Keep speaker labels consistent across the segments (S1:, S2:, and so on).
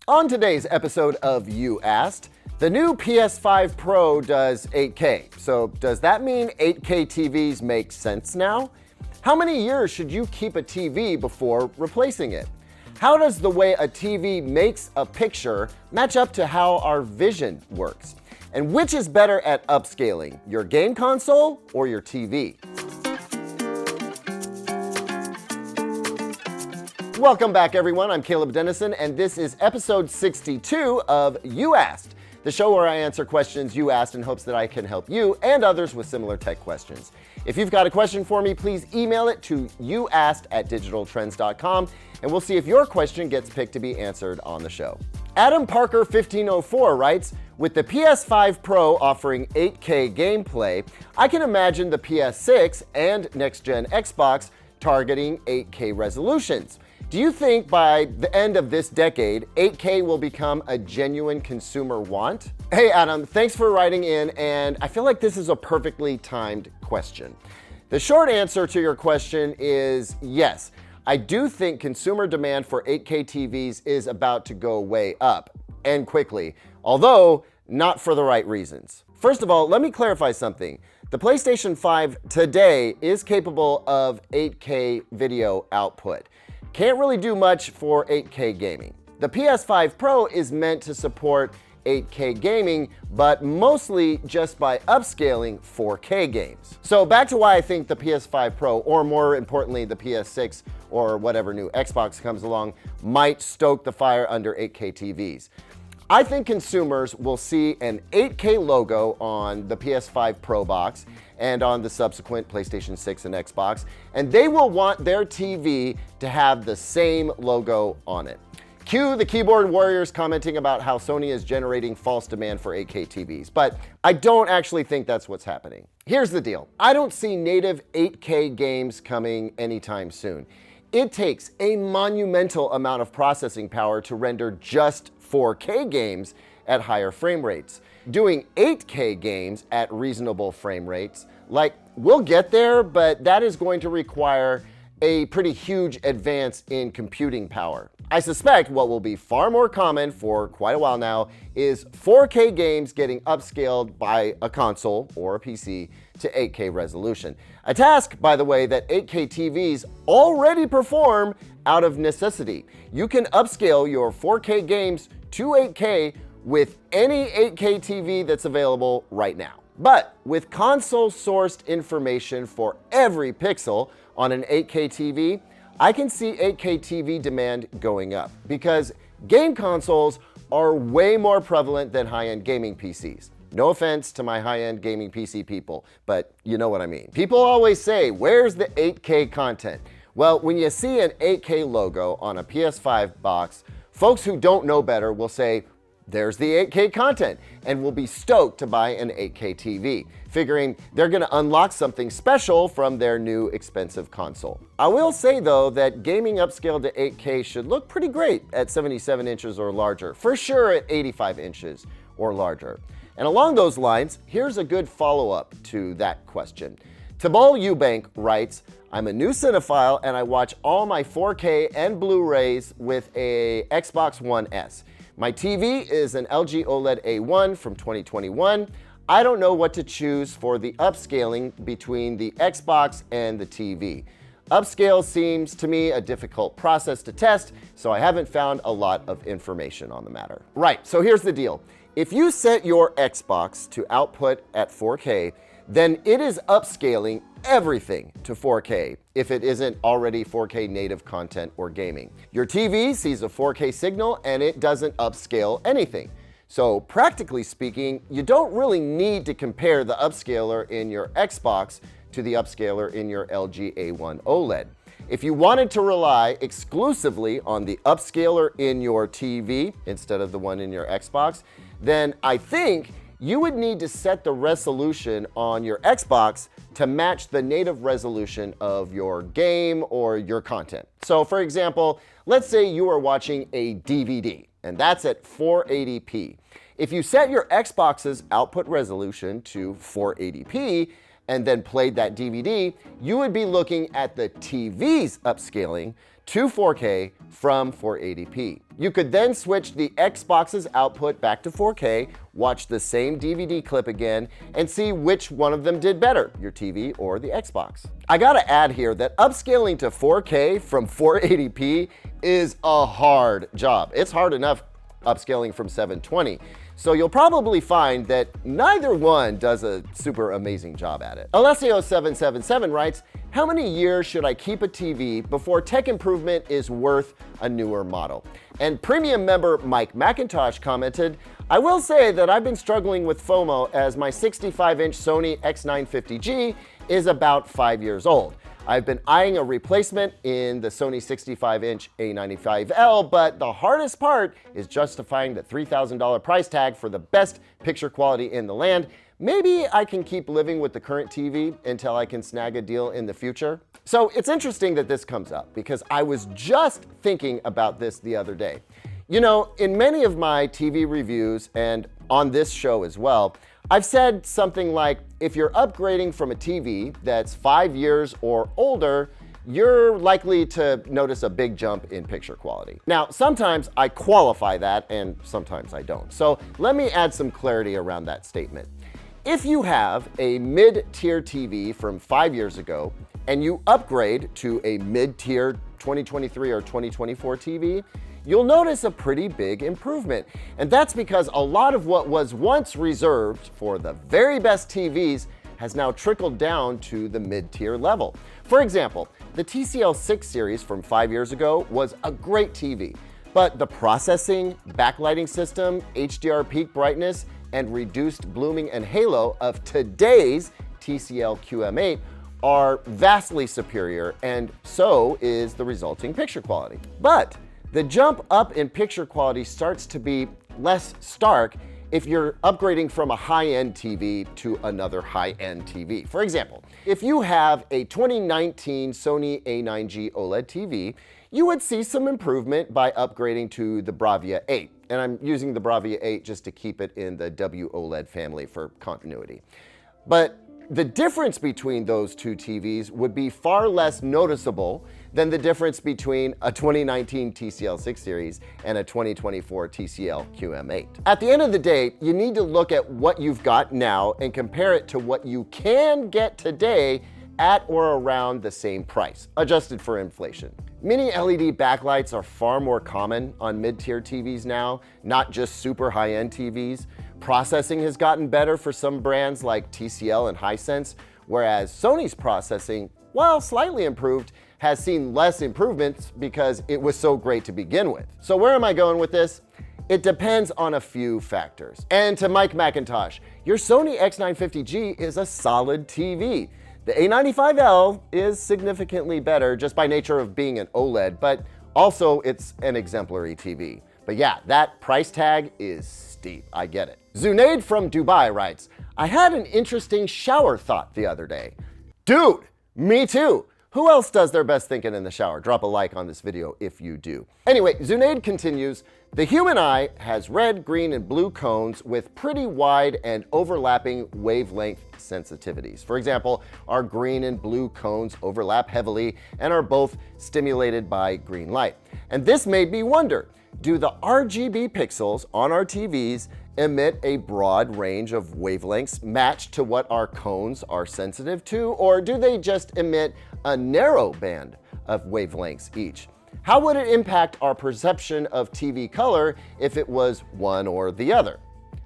S1: On today's episode of You Asked, the new PS5 Pro does 8K. So does that mean 8K TVs make sense now? How many years should you keep a TV before replacing it? How does the way a TV makes a picture match up to how our vision works? And which is better at upscaling, your game console or your TV? Welcome back, everyone. I'm Caleb Dennison, and this is episode 62 of You Asked, the show where I answer questions you asked in hopes that I can help you and others with similar tech questions. If you've got a question for me, please email it to youasked@digitaltrends.com, and we'll see if your question gets picked to be answered on the show. Adam Parker 1504 writes, with the PS5 Pro offering 8K gameplay, I can imagine the PS6 and next-gen Xbox targeting 8K resolutions. Do you think by the end of this decade, 8K will become a genuine consumer want? Hey Adam, thanks for writing in, and I feel like this is a perfectly timed question. The short answer to your question is yes. I do think consumer demand for 8K TVs is about to go way up, and quickly, although not for the right reasons. First of all, let me clarify something. The PlayStation 5 today is capable of 8K video output. Can't really do much for 8K gaming. The PS5 Pro is meant to support 8K gaming, but mostly just by upscaling 4K games. So back to why I think the PS5 Pro, or more importantly, the PS6 or whatever new Xbox comes along, might stoke the fire under 8K TVs. I think consumers will see an 8K logo on the PS5 Pro box and on the subsequent PlayStation 6 and Xbox, and they will want their TV to have the same logo on it. Cue the keyboard warriors commenting about how Sony is generating false demand for 8K TVs, but I don't actually think that's what's happening. Here's the deal. I don't see native 8K games coming anytime soon. It takes a monumental amount of processing power to render just 4K games at higher frame rates. Doing 8K games at reasonable frame rates, like, we'll get there, but that is going to require a pretty huge advance in computing power. I suspect what will be far more common for quite a while now is 4K games getting upscaled by a console or a PC to 8K resolution. A task, by the way, that 8K TVs already perform out of necessity. You can upscale your 4K games to 8K with any 8K TV that's available right now. But with console-sourced information for every pixel on an 8K TV, I can see 8K TV demand going up because game consoles are way more prevalent than high-end gaming PCs. No offense to my high-end gaming PC people, but you know what I mean. People always say, where's the 8K content? Well, when you see an 8K logo on a PS5 box, folks who don't know better will say, there's the 8K content, and will be stoked to buy an 8K TV, figuring they're gonna unlock something special from their new expensive console. I will say though that gaming upscaled to 8K should look pretty great at 77 inches or larger, for sure at 85 inches or larger. And along those lines, here's a good follow-up to that question. Tabal Eubank writes, I'm a new cinephile and I watch all my 4K and Blu-rays with a Xbox One S. My TV is an LG OLED A1 from 2021. I don't know what to choose for the upscaling between the Xbox and the TV. Upscale seems to me a difficult process to test, so I haven't found a lot of information on the matter. Right, so here's the deal. If you set your Xbox to output at 4K, then it is upscaling everything to 4K if it isn't already 4K native content or gaming. Your TV sees a 4K signal and it doesn't upscale anything. So practically speaking, you don't really need to compare the upscaler in your Xbox to the upscaler in your LG A1 OLED. If you wanted to rely exclusively on the upscaler in your TV instead of the one in your Xbox, then I think you would need to set the resolution on your Xbox to match the native resolution of your game or your content. So for example, let's say you are watching a DVD, and that's at 480p. If you set your Xbox's output resolution to 480p and then played that DVD, you would be looking at the TV's upscaling to 4K from 480p. You could then switch the Xbox's output back to 4K, watch the same DVD clip again, and see which one of them did better, your TV or the Xbox. I gotta add here that upscaling to 4K from 480p is a hard job. It's hard enough upscaling from 720. So you'll probably find that neither one does a super amazing job at it. Alessio777 writes, how many years should I keep a TV before tech improvement is worth a newer model? And premium member Mike McIntosh commented, I will say that I've been struggling with FOMO as my 65-inch Sony X950G is about 5 years old. I've been eyeing a replacement in the Sony 65-inch A95L, but the hardest part is justifying the $3,000 price tag for the best picture quality in the land. Maybe I can keep living with the current TV until I can snag a deal in the future. So it's interesting that this comes up because I was just thinking about this the other day. You know, in many of my TV reviews and on this show as well, I've said something like, if you're upgrading from a TV that's 5 years or older, you're likely to notice a big jump in picture quality. Now, sometimes I qualify that and sometimes I don't. So let me add some clarity around that statement. If you have a mid-tier TV from 5 years ago and you upgrade to a mid-tier 2023 or 2024 TV, you'll notice a pretty big improvement. And that's because a lot of what was once reserved for the very best TVs has now trickled down to the mid-tier level. For example, the TCL 6 series from 5 years ago was a great TV, but the processing, backlighting system, HDR peak brightness, and reduced blooming and halo of today's TCL QM8 are vastly superior, and so is the resulting picture quality. But the jump up in picture quality starts to be less stark if you're upgrading from a high-end TV to another high-end TV. For example, if you have a 2019 Sony A9G OLED TV, you would see some improvement by upgrading to the Bravia 8. And I'm using the Bravia 8 just to keep it in the WOLED family for continuity. But the difference between those two TVs would be far less noticeable than the difference between a 2019 TCL 6 series and a 2024 TCL QM8. At the end of the day, you need to look at what you've got now and compare it to what you can get today at or around the same price, adjusted for inflation. Mini LED backlights are far more common on mid-tier TVs now, not just super high-end TVs. Processing has gotten better for some brands like TCL and Hisense, whereas Sony's processing, while slightly improved, has seen less improvements because it was so great to begin with. So where am I going with this? It depends on a few factors. And to Mike McIntosh, your Sony X950G is a solid TV. The A95L is significantly better just by nature of being an OLED, but also it's an exemplary TV. But yeah, that price tag is steep, I get it. Zunaid from Dubai writes, I had an interesting shower thought the other day. Dude, me too. Who else does their best thinking in the shower? Drop a like on this video if you do. Anyway, Zunaid continues, the human eye has red, green, and blue cones with pretty wide and overlapping wavelength sensitivities. For example, our green and blue cones overlap heavily and are both stimulated by green light. And this made me wonder, do the RGB pixels on our TVs emit a broad range of wavelengths matched to what our cones are sensitive to, or do they just emit a narrow band of wavelengths each? How would it impact our perception of TV color if it was one or the other?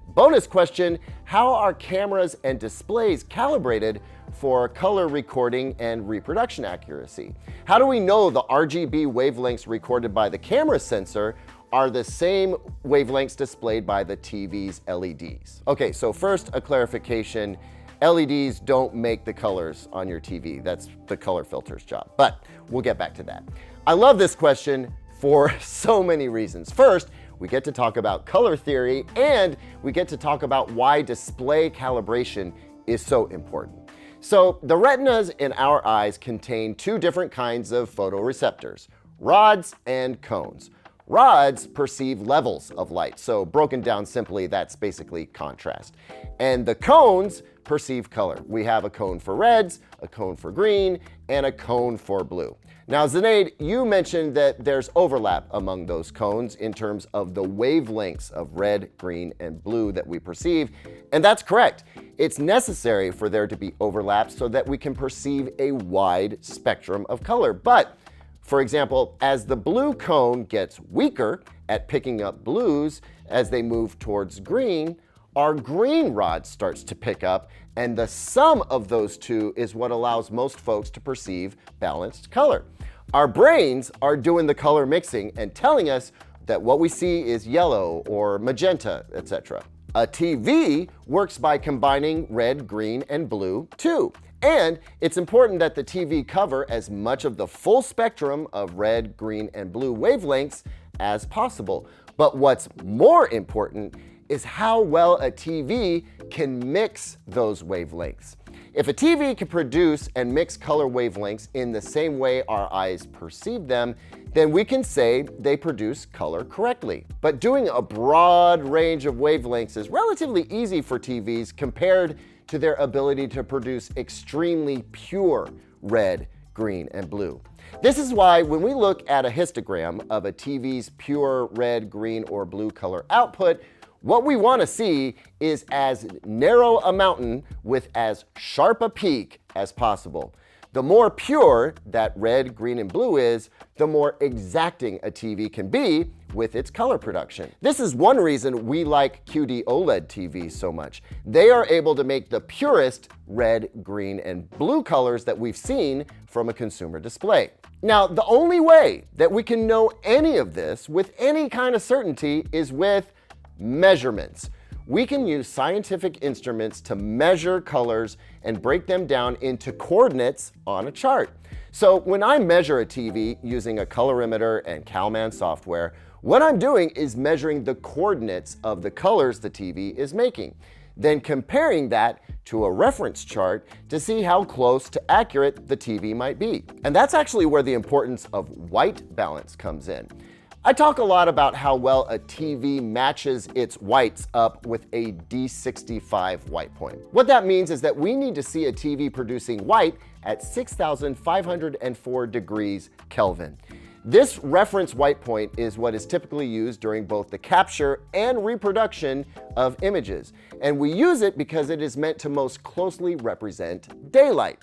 S1: Bonus question, how are cameras and displays calibrated for color recording and reproduction accuracy? How do we know the RGB wavelengths recorded by the camera sensor are the same wavelengths displayed by the TV's LEDs? Okay, so first a clarification. LEDs don't make the colors on your TV. That's the color filter's job, but we'll get back to that. I love this question for so many reasons. First, we get to talk about color theory and we get to talk about why display calibration is so important. So the retinas in our eyes contain two different kinds of photoreceptors, rods and cones. Rods perceive levels of light, so broken down simply, that's basically contrast. And the cones perceive color. We have a cone for reds, a cone for green, and a cone for blue. Now, Zunaid, you mentioned that there's overlap among those cones in terms of the wavelengths of red, green, and blue that we perceive, and that's correct. It's necessary for there to be overlap so that we can perceive a wide spectrum of color. But, for example, as the blue cone gets weaker at picking up blues as they move towards green, our green rod starts to pick up, and the sum of those two is what allows most folks to perceive balanced color. Our brains are doing the color mixing and telling us that what we see is yellow or magenta, etc. A TV works by combining red, green, and blue too. And it's important that the TV cover as much of the full spectrum of red, green, and blue wavelengths as possible. But what's more important is how well a TV can mix those wavelengths. If a TV can produce and mix color wavelengths in the same way our eyes perceive them, then we can say they produce color correctly. But doing a broad range of wavelengths is relatively easy for TVs compared to their ability to produce extremely pure red, green, and blue. This is why when we look at a histogram of a TV's pure red, green, or blue color output, what we want to see is as narrow a mountain with as sharp a peak as possible. The more pure that red, green, and blue is, the more exacting a TV can be with its color production. This is one reason we like QD OLED TVs so much. They are able to make the purest red, green, and blue colors that we've seen from a consumer display. Now, the only way that we can know any of this with any kind of certainty is with measurements. We can use scientific instruments to measure colors and break them down into coordinates on a chart. So when I measure a TV using a colorimeter and CalMan software, what I'm doing is measuring the coordinates of the colors the TV is making, then comparing that to a reference chart to see how close to accurate the TV might be. And that's actually where the importance of white balance comes in. I talk a lot about how well a TV matches its whites up with a D65 white point. What that means is that we need to see a TV producing white at 6,504 degrees Kelvin. This reference white point is what is typically used during both the capture and reproduction of images. And we use it because it is meant to most closely represent daylight.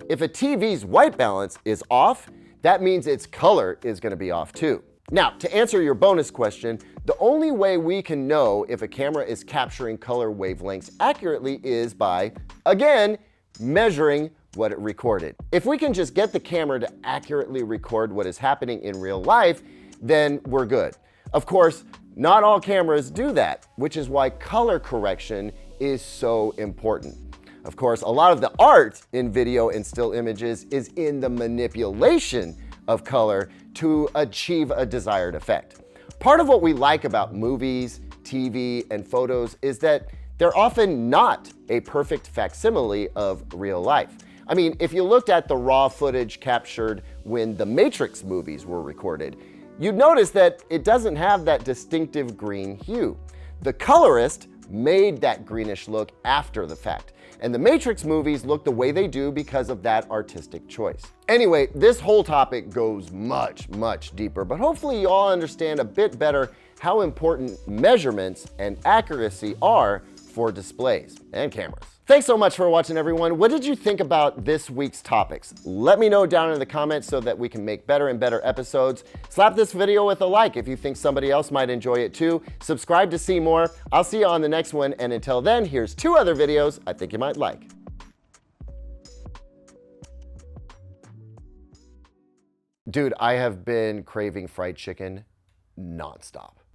S1: If a TV's white balance is off, that means its color is going to be off too. Now, to answer your bonus question, the only way we can know if a camera is capturing color wavelengths accurately is by, again, measuring what it recorded. If we can just get the camera to accurately record what is happening in real life, then we're good. Of course, not all cameras do that, which is why color correction is so important. Of course, a lot of the art in video and still images is in the manipulation of color to achieve a desired effect. Part of what we like about movies, TV, and photos is that they're often not a perfect facsimile of real life. I mean, if you looked at the raw footage captured when the Matrix movies were recorded, you'd notice that it doesn't have that distinctive green hue. The colorist made that greenish look after the fact. And the Matrix movies look the way they do because of that artistic choice. Anyway, this whole topic goes much, much deeper, but hopefully you all understand a bit better how important measurements and accuracy are for displays and cameras. Thanks so much for watching, everyone. What did you think about this week's topics? Let me know down in the comments so that we can make better and better episodes. Slap this video with a like if you think somebody else might enjoy it too. Subscribe to see more. I'll see you on the next one, and until then, here's 2 other videos I think you might like. Dude, I have been craving fried chicken nonstop.